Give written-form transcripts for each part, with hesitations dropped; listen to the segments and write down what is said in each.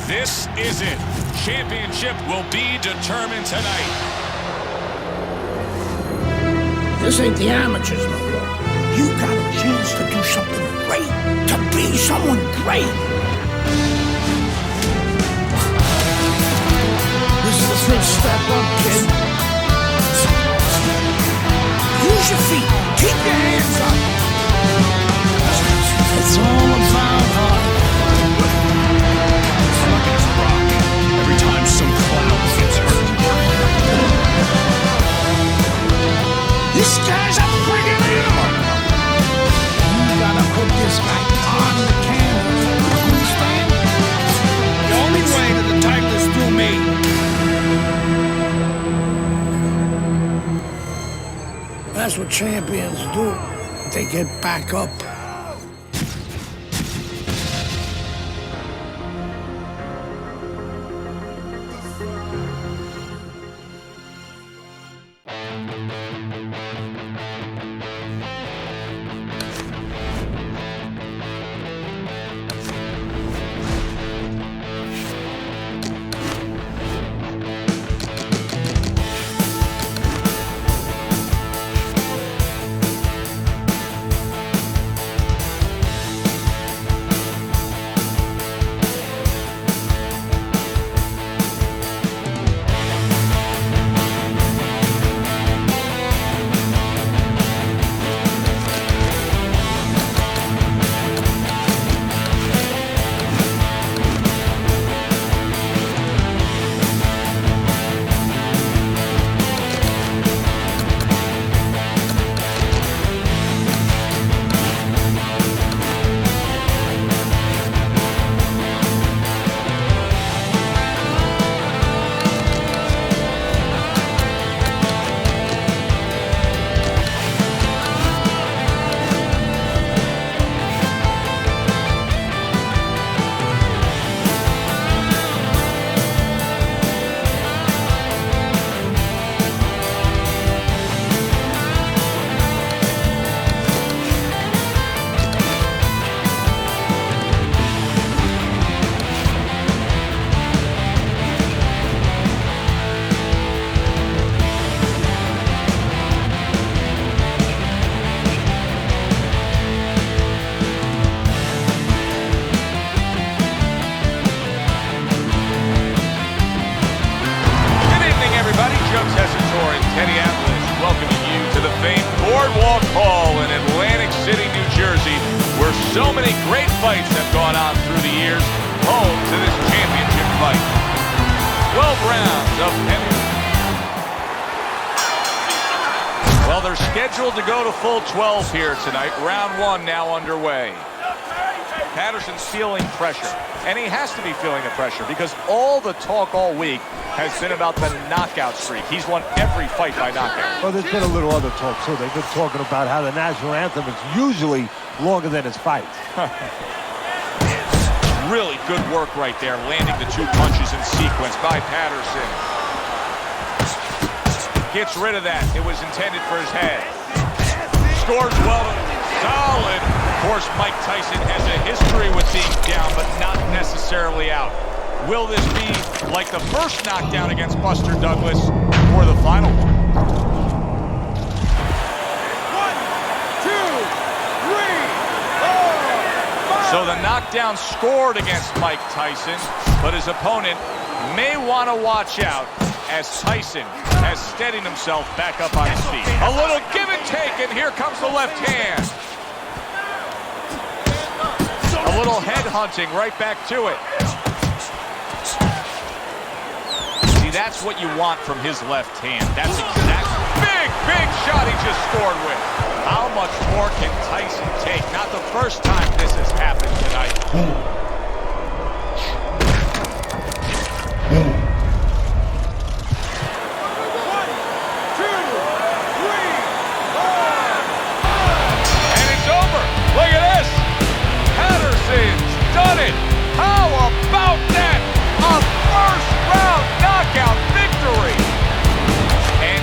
This is it. Championship will be determined tonight. This ain't the amateurs no more. You got a chance to do something great, to be someone great. This is the first step up, kid. Use your feet. Keep your hands up. It's all about heart. It's rock. Every time some clown gets hurt. This guy's a friggin' animal. You gotta put this guy on the canvas. Understand? The only way to the title is through me. That's what champions do. They get back up. So many great fights have gone on through the years, home to this championship fight. 12 rounds of heavyweight. Well, they're scheduled to go to full 12 here tonight. Round one now underway. Patterson's feeling pressure, and he has to be feeling the pressure because all the talk all week has been about the knockout streak. He's won every fight by knockout. Well, there's been a little other talk, too. They've been talking about how the national anthem is usually longer than his fights. Really good work right there, landing the two punches in sequence by Patterson. Gets rid of that. It was intended for his head. Scores well. Solid. Of course, Mike Tyson has a history with being down, but not necessarily out. Will this be like the first knockdown against Buster Douglas or the final one? 1, 2, 3, 4, 5. So the knockdown scored against Mike Tyson, but his opponent may want to watch out as Tyson has steadied himself back up on his feet. A little give and take, and here comes the left hand. A little head hunting right back to it. See, that's what you want from his left hand. That's exact big shot he just scored with. How much more can Tyson take? Not the first time this has happened tonight. Done it! How about that? A first-round knockout victory! And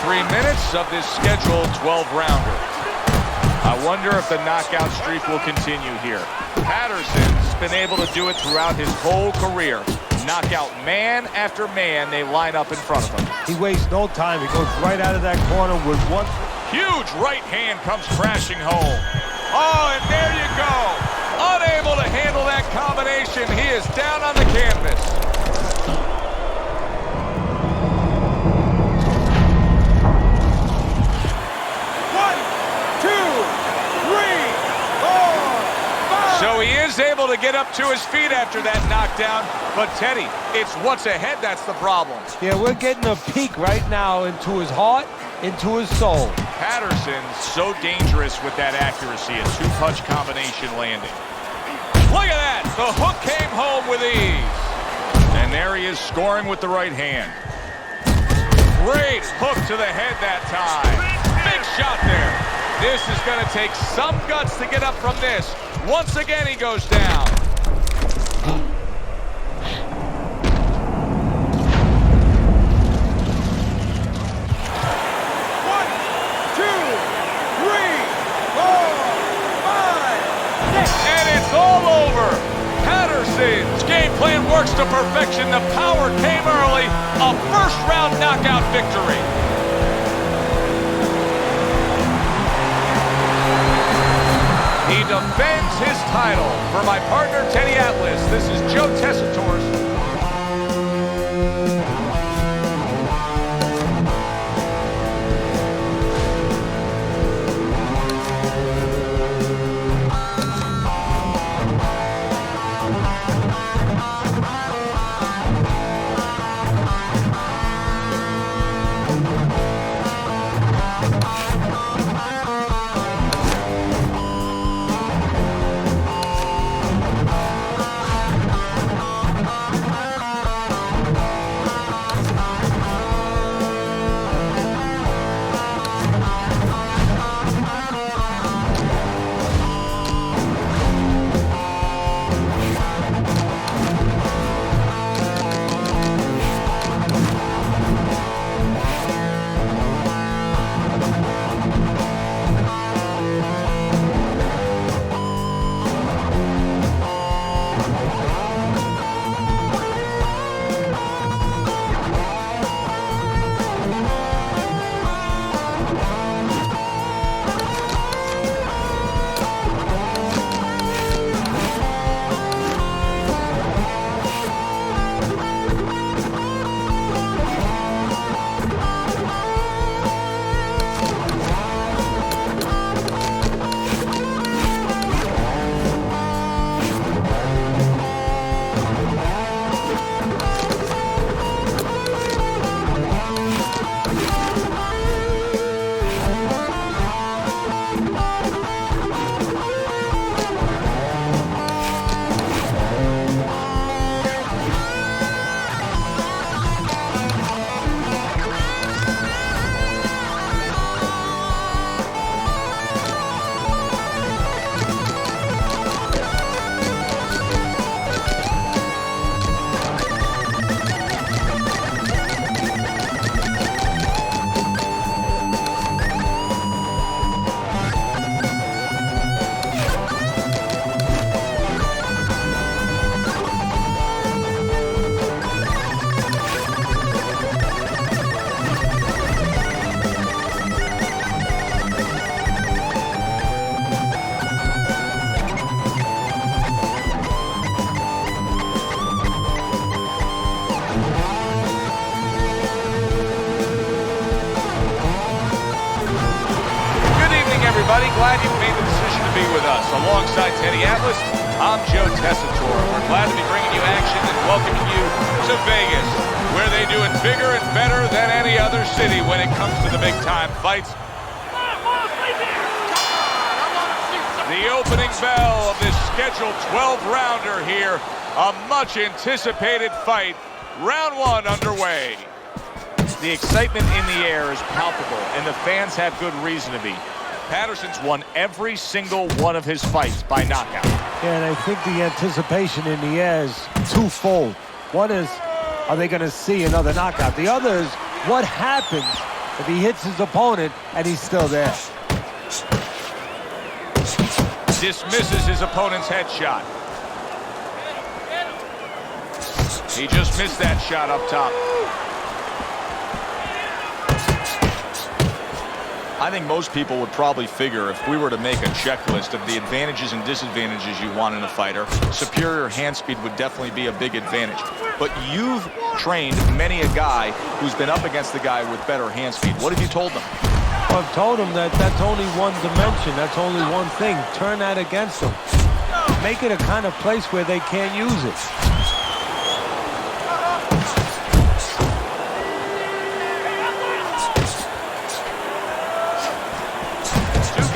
3 minutes of this scheduled 12-rounder. I wonder if the knockout streak will continue here. Patterson's been able to do it throughout his whole career. Knockout man after man, they line up in front of him. He wastes no time. He goes right out of that corner with one. Huge right hand comes crashing home. Oh, and there you go. Unable to handle that combination. He is down on the canvas. So he is able to get up to his feet after that knockdown. But, Teddy, it's what's ahead that's the problem. Yeah, we're getting a peek right now into his heart, into his soul. Patterson's so dangerous with that accuracy. A two-punch combination landing. Look at that. The hook came home with ease. And there he is scoring with the right hand. Great hook to the head that time. Big shot there. This is going to take some guts to get up from this. Once again, he goes down. 1, 2, 3, 4, 5, 6. And it's all over. Patterson's game plan works to perfection. The power came early. A first-round knockout victory. He defends his title. For my partner, Teddy Atlas, this is Joe Tessitore. Everybody, glad you made the decision to be with us. Alongside Teddy Atlas, I'm Joe Tessitore. We're glad to be bringing you action and welcoming you to Vegas, where they do it bigger and better than any other city when it comes to the big-time fights. The opening bell of this scheduled 12-rounder here, a much-anticipated fight. Round one underway. The excitement in the air is palpable, and the fans have good reason to be. Patterson's won every single one of his fights by knockout. Yeah, and I think the anticipation in the air is twofold. One is, are they going to see another knockout? The other is, what happens if he hits his opponent and he's still there. Dismisses his opponent's headshot. He just missed that shot up top. I think most people would probably figure if we were to make a checklist of the advantages and disadvantages you want in a fighter, superior hand speed would definitely be a big advantage. But you've trained many a guy who's been up against the guy with better hand speed. What have you told them? I've told him that that's only one dimension. That's only one thing. Turn that against them. Make it a kind of place where they can't use it.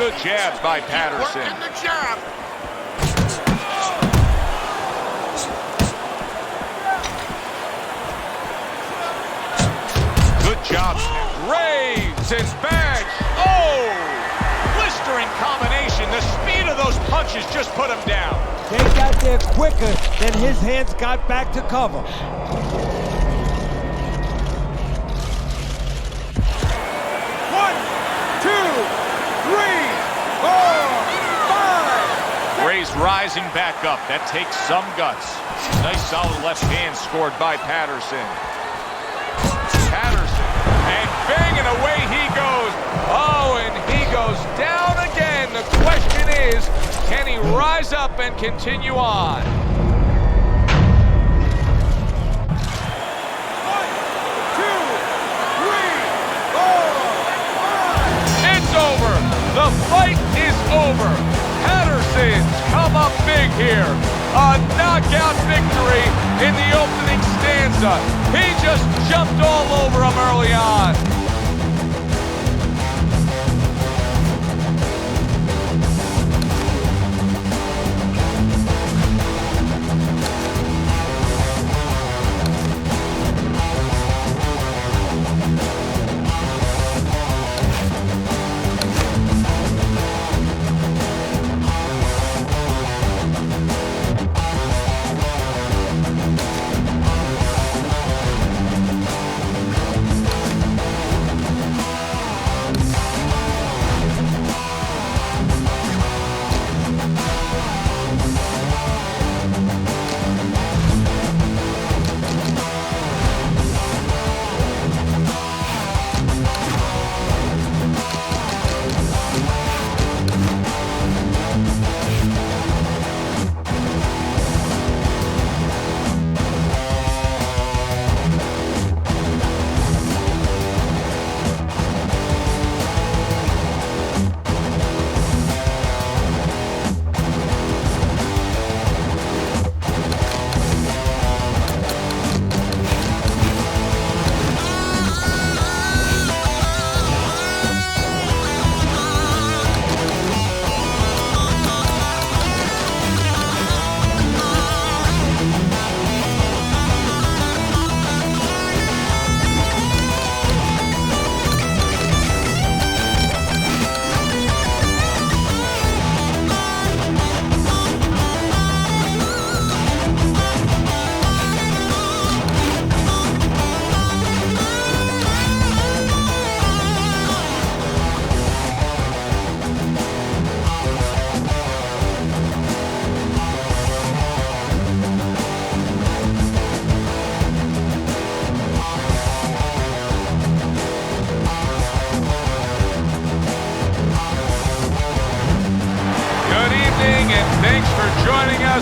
Good jabs by Patterson. Working the jab. Good job. Raves and bags. Oh! Blistering combination. The speed of those punches just put him down. They got there quicker than his hands got back to cover. Grey's rising back up. That takes some guts. Nice solid left hand scored by Patterson. Patterson, and bang, and away he goes. Oh, and he goes down again. The question is, can he rise up and continue on? 1, 2, 3, 4, 5. It's over. The fight is over. Patterson's come up big here. A knockout victory in the opening stanza. He just jumped all over him early on.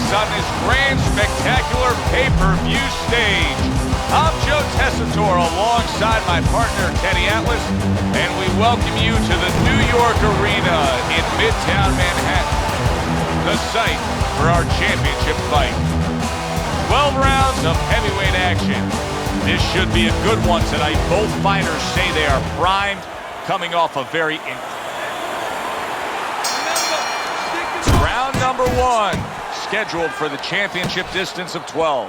On this grand, spectacular pay-per-view stage. I'm Joe Tessitore alongside my partner Teddy Atlas, and we welcome you to the New York Arena in Midtown Manhattan, the site for our championship fight. 12 rounds of heavyweight action. This should be a good one tonight. Both fighters say they are primed, coming off a very round number 1. Scheduled for the championship distance of 12.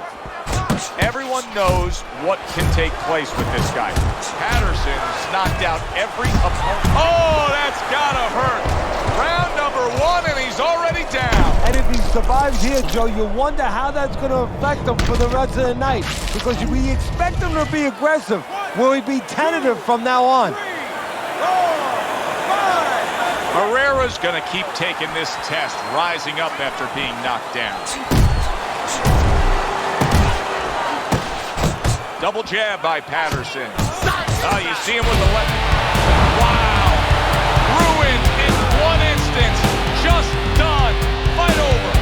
Everyone knows what can take place with this guy. Patterson's knocked out every opponent. Oh, that's gotta hurt. Round number 1, and he's already down. And if he survives here, Joe, you wonder how that's going to affect him for the rest of the night. Because we expect him to be aggressive. Will he be tentative from now on? 3, Herrera's going to keep taking this test, rising up after being knocked down. Double jab by Patterson. Oh, you see him with the left. Wow. Ruined in one instance. Just done. Fight over.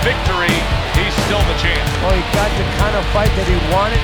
Victory, he's still the champ. Oh, he got the kind of fight that he wanted.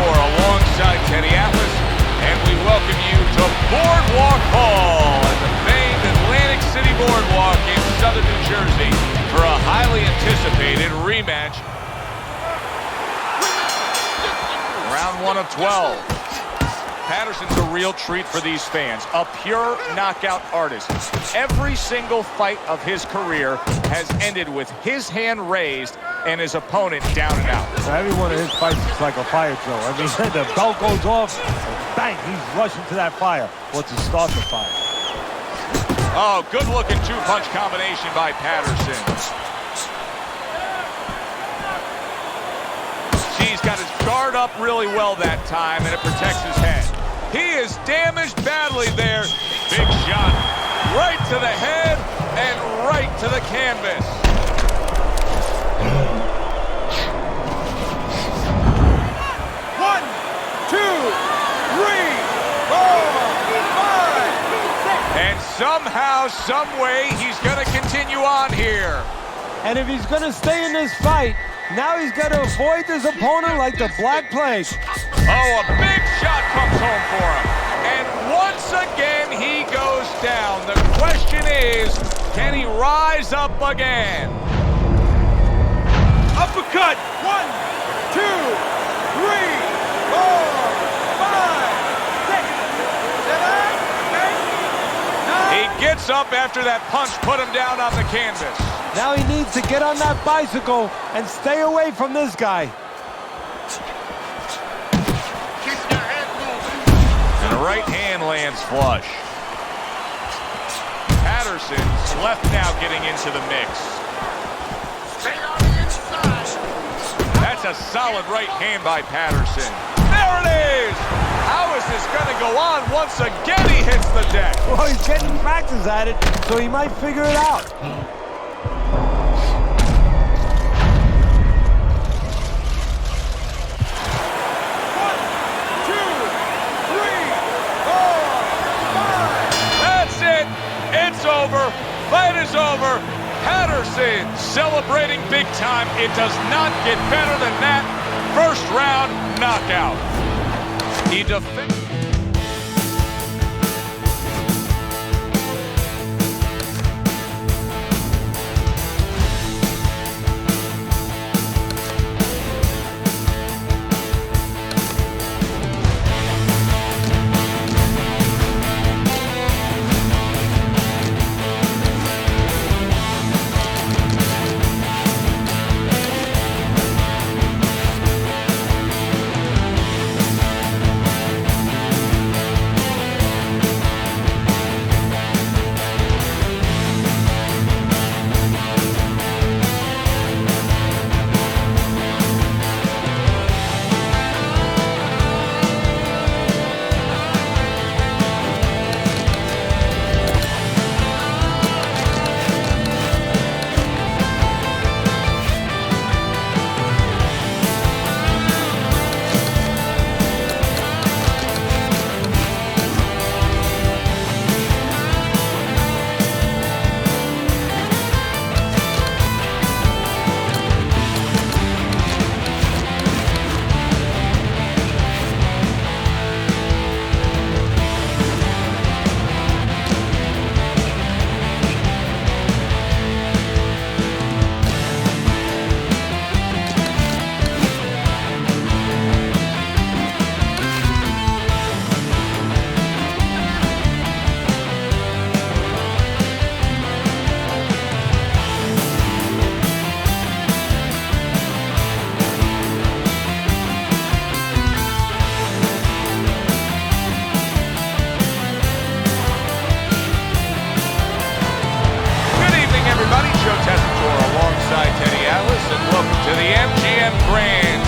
Alongside Teddy Atlas, and we welcome you to Boardwalk Hall at the famed Atlantic City Boardwalk in southern New Jersey for a highly anticipated rematch. Round 1 of 12. Patterson's a real treat for these fans, a pure knockout artist. Every single fight of his career has ended with his hand raised and his opponent down and out. Every one of his fights is like a fire drill. I mean, the bell goes off, bang, he's rushing to that fire. Or to start the fire. Oh, good-looking two-punch combination by Patterson. He's got his guard up really well that time, and it protects his head. He is damaged badly there. Big shot right to the head and right to the canvas. And somehow, some way, he's going to continue on here. And if he's going to stay in this fight, now he's got to avoid his opponent like the Black Plague. Oh, a big shot comes home for him. And once again, he goes down. The question is, can he rise up again? Uppercut. 1, 2, 3, 4, 5, 6, 7, 8, 9. He gets up after that punch put him down on the canvas. Now he needs to get on that bicycle and stay away from this guy. And the right hand lands flush. Patterson Patterson's left now getting into the mix. Stay on the inside. That's a solid right hand by Patterson. There it is! How is this going to go on? Once again, he hits the deck. Well, he's getting practice at it, so he might figure it out. Over. Fight is over. Patterson celebrating big time. It does not get better than that. First round knockout. He defends.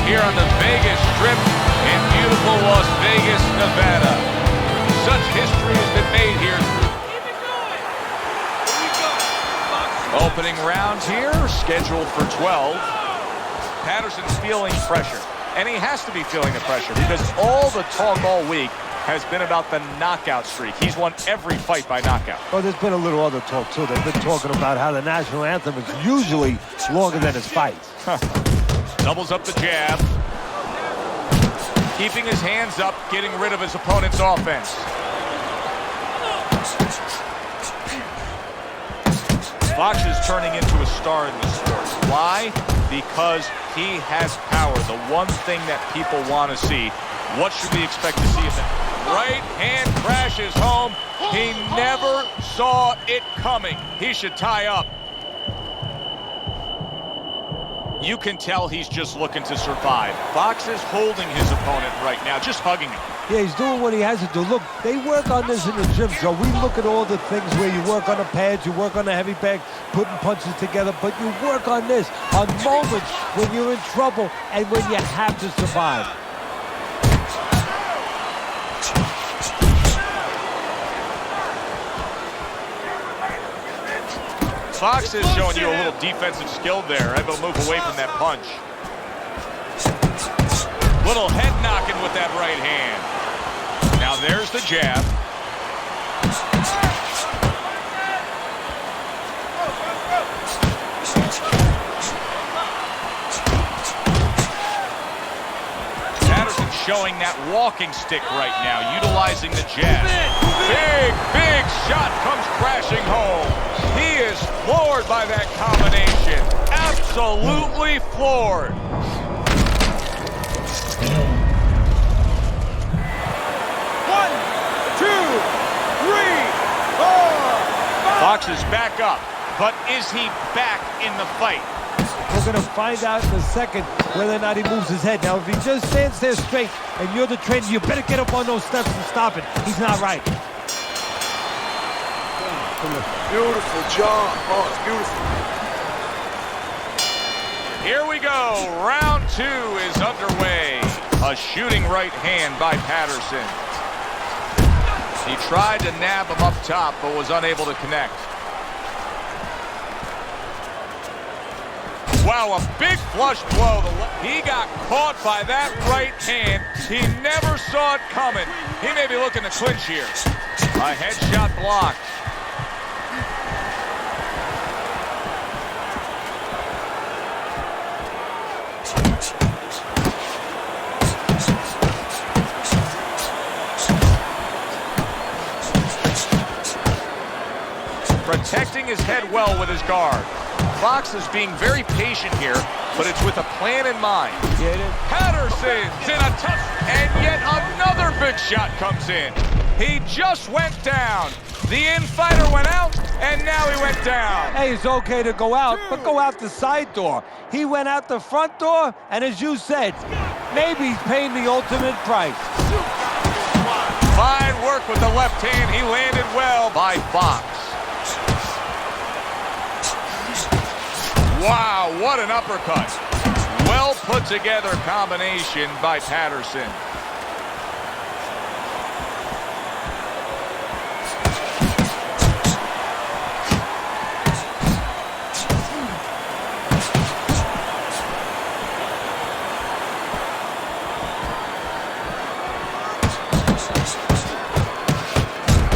Here on the Vegas Strip in beautiful Las Vegas, Nevada. Such history has been made here. Opening round here, scheduled for 12. Patterson's feeling pressure, and he has to be feeling the pressure because all the talk all week has been about the knockout streak. He's won every fight by knockout. Well, there's been a little other talk, too. They've been talking about how the national anthem is usually longer than his fights. Doubles up the jab. Keeping his hands up, getting rid of his opponent's offense. Fox is turning into a star in the sport. Why? Because he has power, the one thing that people want to see. What should we expect to see in that? Right hand crashes home. He never saw it coming. He should tie up. You can tell he's just looking to survive. Fox is holding his opponent right now, just hugging him. Yeah, he's doing what he has to do. Look, they work on this in the gym, Joe. We look at all the things where you work on the pads, you work on the heavy bag, putting punches together, but you work on this, on moments when you're in trouble and when you have to survive. Fox is showing you a little defensive skill there. Able to move away from that punch. Little head knocking with that right hand. Now there's the jab. Patterson showing that walking stick right now, utilizing the jab. Big shot comes crashing home. He is floored by that combination. Absolutely floored. One, two, three, four, five. Fox is back up, but is he back in the fight? We're going to find out in a second whether or not he moves his head. Now, if he just stands there straight and you're the trainer, you better get up on those steps and stop it. He's not right. excellent. Beautiful job. Oh, it's beautiful. Here we go. Round 2 is underway. A shooting right hand by Patterson. He tried to nab him up top, but was unable to connect. Wow, a big flush blow. He got caught by that right hand. He never saw it coming. He may be looking to clinch here. A headshot blocked. Protecting his head well with his guard. Fox is being very patient here, but it's with a plan in mind. Patterson's in a tough, and yet another big shot comes in. He just went down. The infighter went out, and now he went down. Hey, it's okay to go out, but go out the side door. He went out the front door, and as you said, maybe he's paying the ultimate price. Fine work with the left hand. He landed well by Fox. Wow, what an uppercut. Well put together combination by Patterson.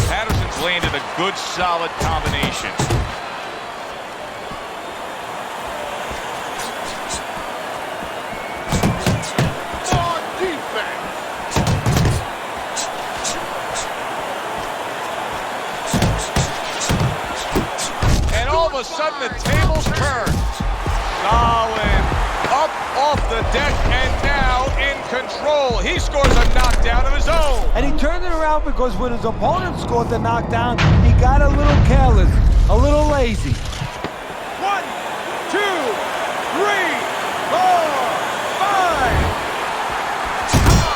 Patterson's landed a good, solid combination. All of a sudden, the tables turn. Solid. Up off the deck and now in control. He scores a knockdown of his own. And he turned it around because when his opponent scored the knockdown, he got a little careless, a little lazy. 1, 2, 3, 4, 5.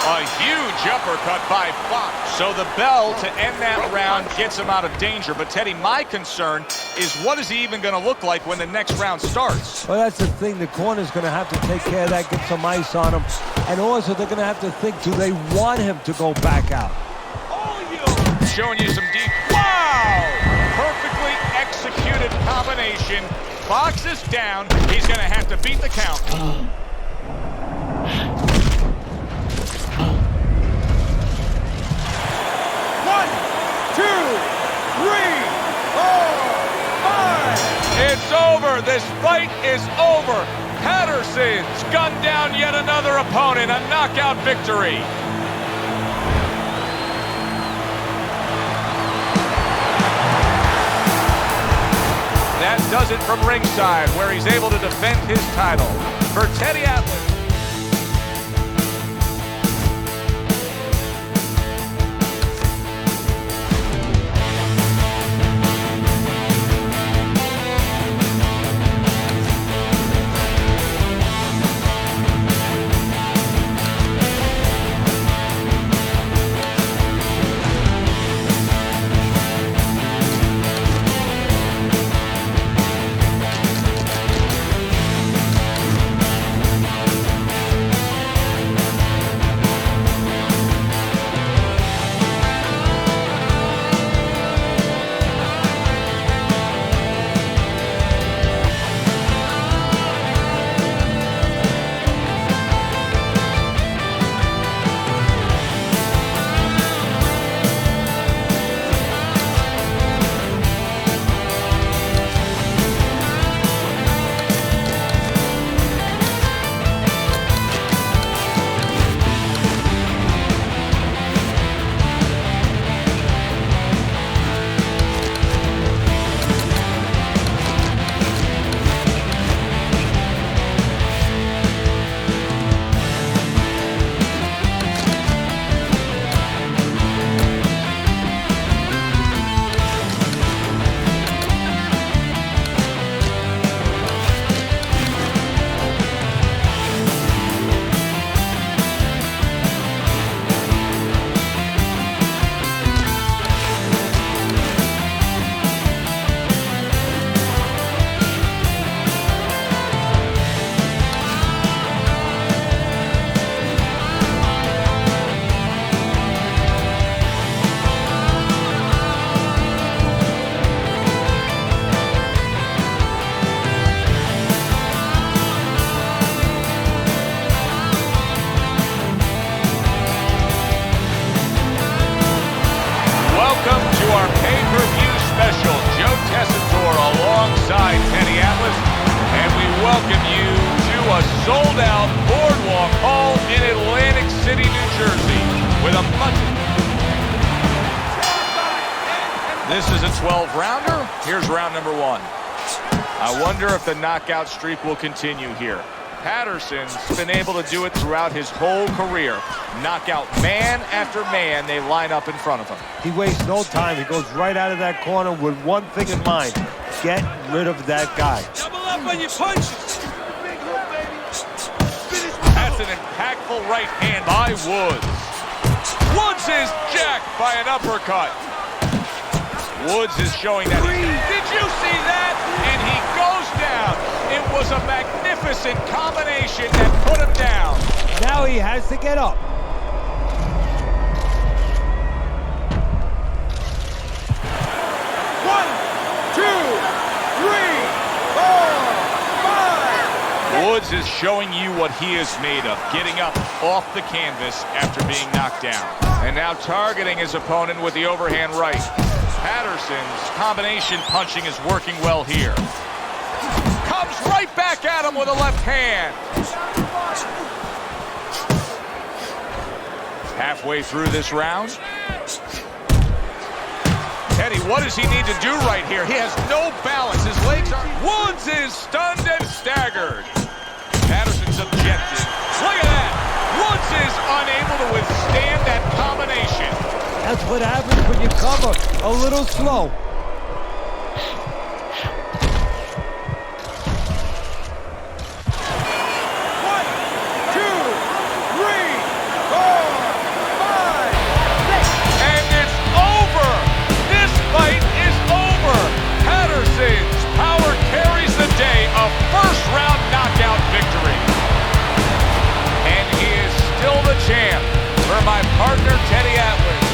A huge uppercut by Fox. So the bell to end that round gets him out of danger. But Teddy, my concern is what is he even going to look like when the next round starts? Well, that's the thing. The corner's going to have to take care of that, get some ice on him. And also, they're going to have to think, do they want him to go back out? Showing you some deep. Wow! Perfectly executed combination. Fox is down. He's going to have to beat the count. 1, 2, 3, 4, 5. It's over. This fight is over. Patterson's gunned down yet another opponent. A knockout victory. That does it from ringside, where he's able to defend his title. For Teddy Atlas. ringside, Teddy Atlas, and we welcome you to a sold-out Boardwalk Hall in Atlantic City, New Jersey, with a much... This is a 12-rounder. Here's round number 1. I wonder if the knockout streak will continue here. Patterson's been able to do it throughout his whole career. Knock out man after man they line up in front of him. He wastes no time. He goes right out of that corner with one thing in mind. Get rid of that guy. Double up on your punches. That's an impactful right hand by Woods. Woods is jacked by an uppercut. Woods is showing that. Did you see that? And he goes down. It was a magnificent combination that put him down. Now he has to get up. One, two, three, four, five. Woods is showing you what he is made of, getting up off the canvas after being knocked down. And now targeting his opponent with the overhand right. Patterson's combination punching is working well here. Comes right back at him with a left hand. Halfway through this round. Teddy, what does he need to do right here? He has no balance. His legs are... Woods is stunned and staggered. Patterson's objective. Look at that. Woods is unable to withstand that combination. That's what happens when you cover a little slow. One, two, three, four, five, six. And it's over. This fight is over. Patterson's power carries the day. A first-round knockout victory. And he is still the champ. For my partner, Teddy Atlas.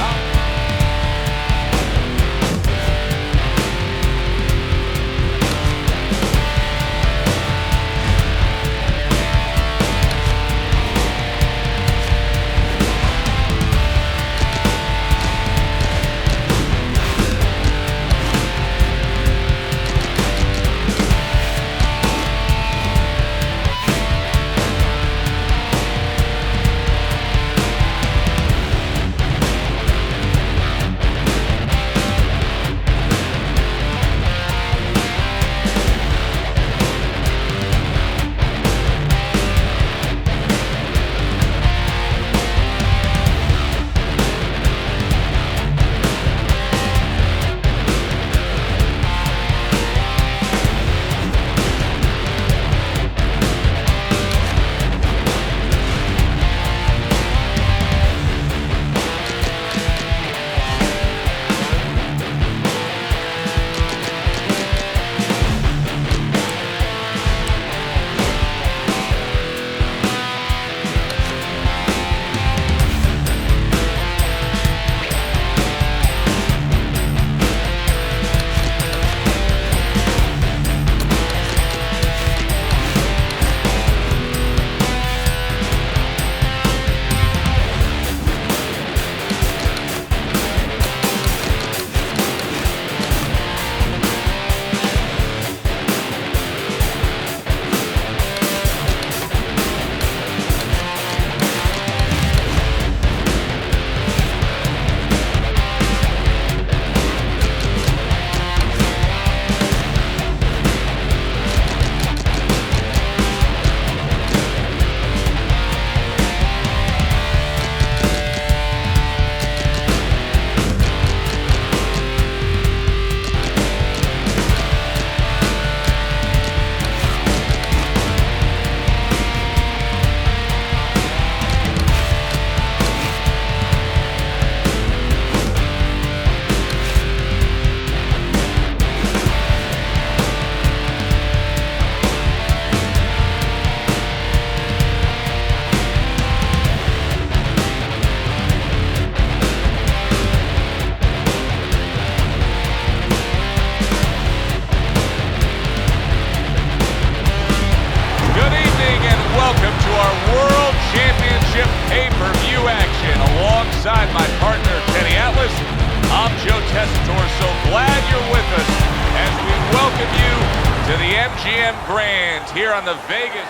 to the MGM Grand here on the Vegas.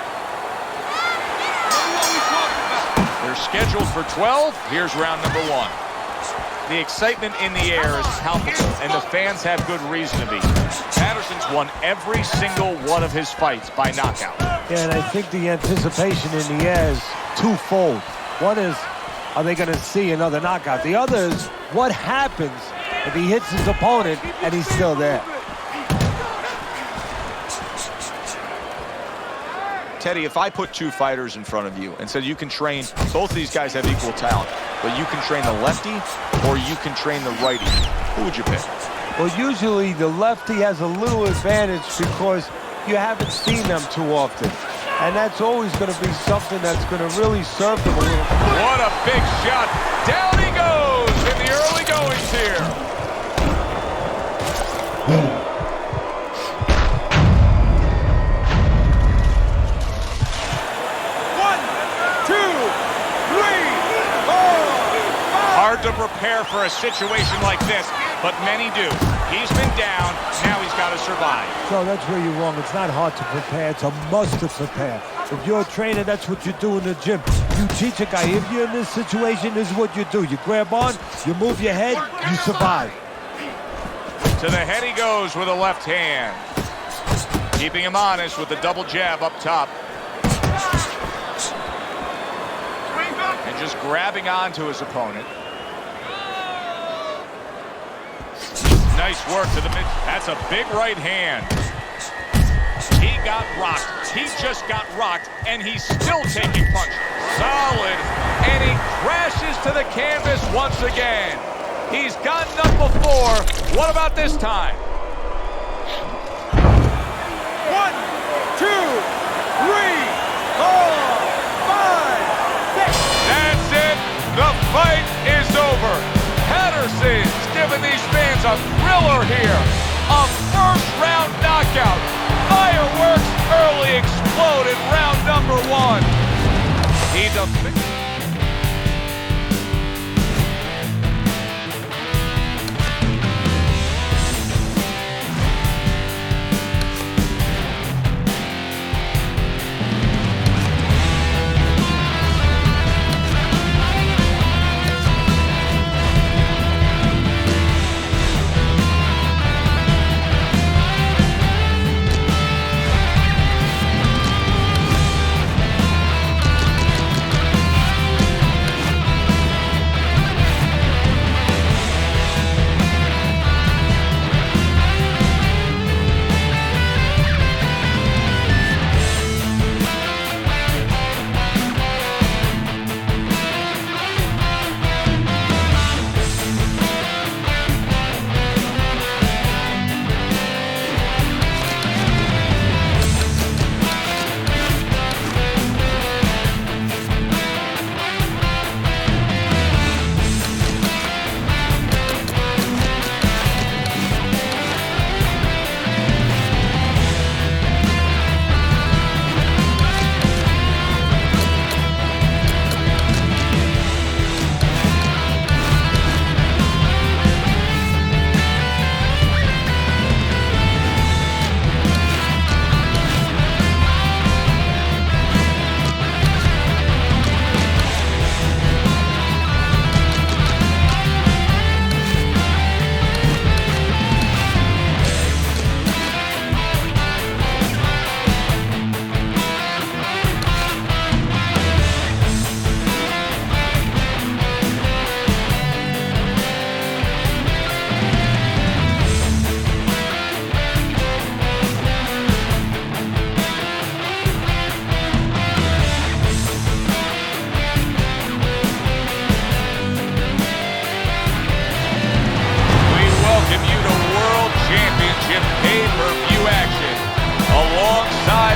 They're scheduled for 12. Here's round number 1. The excitement in the air is palpable, and the fans have good reason to be. Patterson's won every single one of his fights by knockout. Yeah, and I think the anticipation in the air is twofold. One is, are they going to see another knockout? The other is, what happens if he hits his opponent and he's still there? Teddy, if I put 2 fighters in front of you and said you can train, both these guys have equal talent, but you can train the lefty or you can train the righty, who would you pick? Well, usually the lefty has a little advantage because you haven't seen them too often. And that's always going to be something that's going to really serve them a little. What a big shot. Down he goes in the early goings here. Hard to prepare for a situation like this, but many do. He's been down, now he's got to survive. So that's where you're wrong. It's not hard to prepare. It's a must to prepare. If you're a trainer, that's what you do in the gym. You teach a guy, if you're in this situation, this is what you do. You grab on, you move your head, you survive. To the head he goes with a left hand. Keeping him honest with the double jab up top. And just grabbing onto his opponent. Nice work to the mid. That's a big right hand. He got rocked. He just got rocked, and he's still taking punch. Solid. And he crashes to the canvas once again. He's gotten up before. What about this time? 1, 2, 3, 4, 5, 6. That's it. The fight is over. Patterson's giving these fans a thriller here. A first-round knockout. Fireworks early explode in round number 1. He defeats.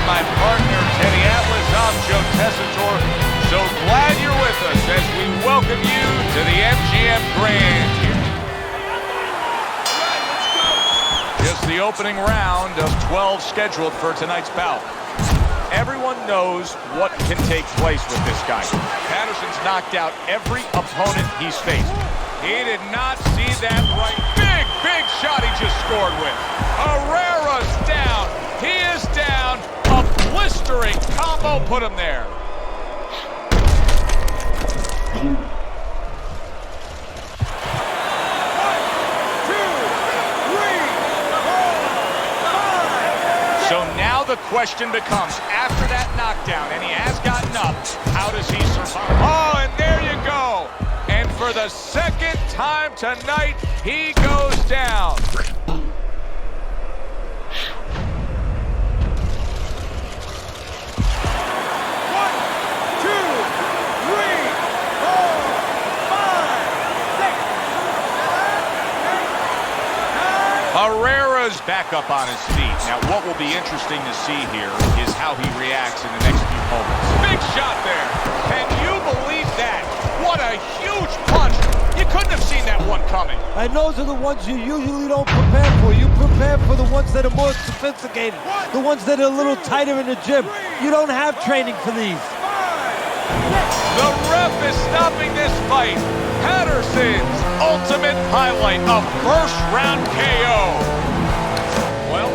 my partner, Teddy Atlas. I'm Joe Tessitore. So glad you're with us as we welcome you to the MGM Grand. Just the opening round of 12 scheduled for tonight's bout. Everyone knows what can take place with this guy. Patterson's knocked out every opponent he's faced. He did not see that right. Big shot he just scored with. Herrera's down. He is down. A blistering combo put him there. So now the question becomes, after that knockdown, and he has gotten up, how does he survive? Oh, and there you go. And for the second time tonight, he goes down. Herrera's back up on his feet. Now, what will be interesting to see here is how he reacts in the next few moments. Big shot there. Can you believe that? What a huge punch. You couldn't have seen that one coming. And those are the ones you usually don't prepare for. You prepare for the ones that are more sophisticated, the ones that are a little tighter in the gym. You don't have training for these. The ref is stopping this fight. Patterson's ultimate highlight, a first-round KO. Well,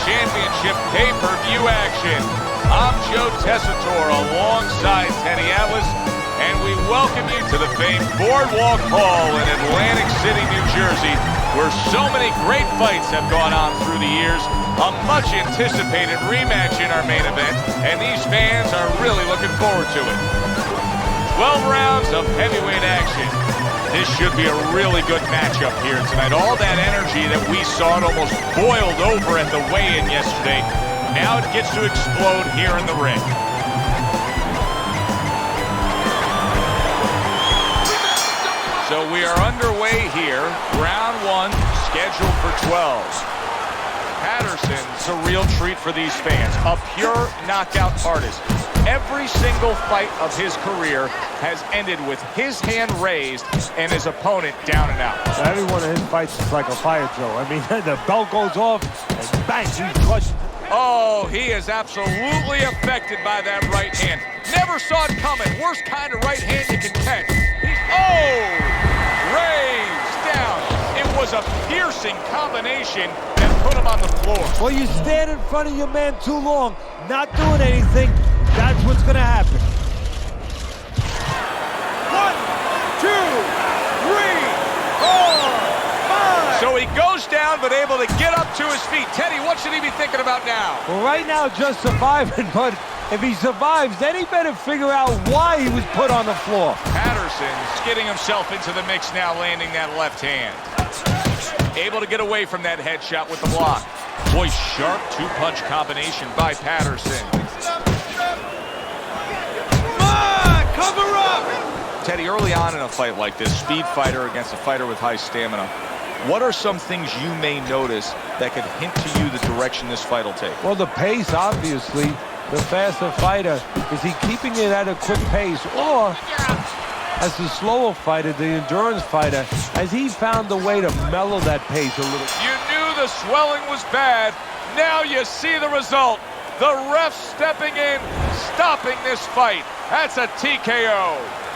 Championship pay-per-view action. I'm Joe Tessitore alongside Teddy Atlas, and we welcome you to the famed Boardwalk Hall in Atlantic City, New Jersey, where so many great fights have gone on through the years. A much-anticipated rematch in our main event, and these fans are really looking forward to it. 12 rounds of heavyweight action. This should be a really good matchup here tonight. All that energy that we saw, it almost boiled over at the weigh-in yesterday. Now it gets to explode here in the ring. So we are underway here. Round one, scheduled for 12. Patterson's a real treat for these fans. A pure knockout artist. Every single fight of his career has ended with his hand raised and his opponent down and out. Every one of his fights is like a fire drill. I mean, the bell goes off and bang, he's crushed. Oh, he is absolutely affected by that right hand. Never saw it coming. Worst kind of right hand you can catch. Raised down. It was a piercing combination that put him on the floor. Well, you stand in front of your man too long, not doing anything. That's what's going to happen. 1, 2, 3, 4, 5. So he goes down, but able to get up to his feet. Teddy, what should he be thinking about now? Well, right now, just surviving, but if he survives, then he better figure out why he was put on the floor. Patterson getting himself into the mix now, landing that left hand. Able to get away from that headshot with the block. Boy, sharp two-punch combination by Patterson. Cover up! Teddy, early on in a fight like this, speed fighter against a fighter with high stamina, what are some things you may notice that could hint to you the direction this fight will take? Well, the pace, obviously. The faster fighter, is he keeping it at a quick pace? Or, as the slower fighter, the endurance fighter, has he found a way to mellow that pace a little? You knew the swelling was bad. Now you see the result. The ref stepping in, stopping this fight. That's a TKO.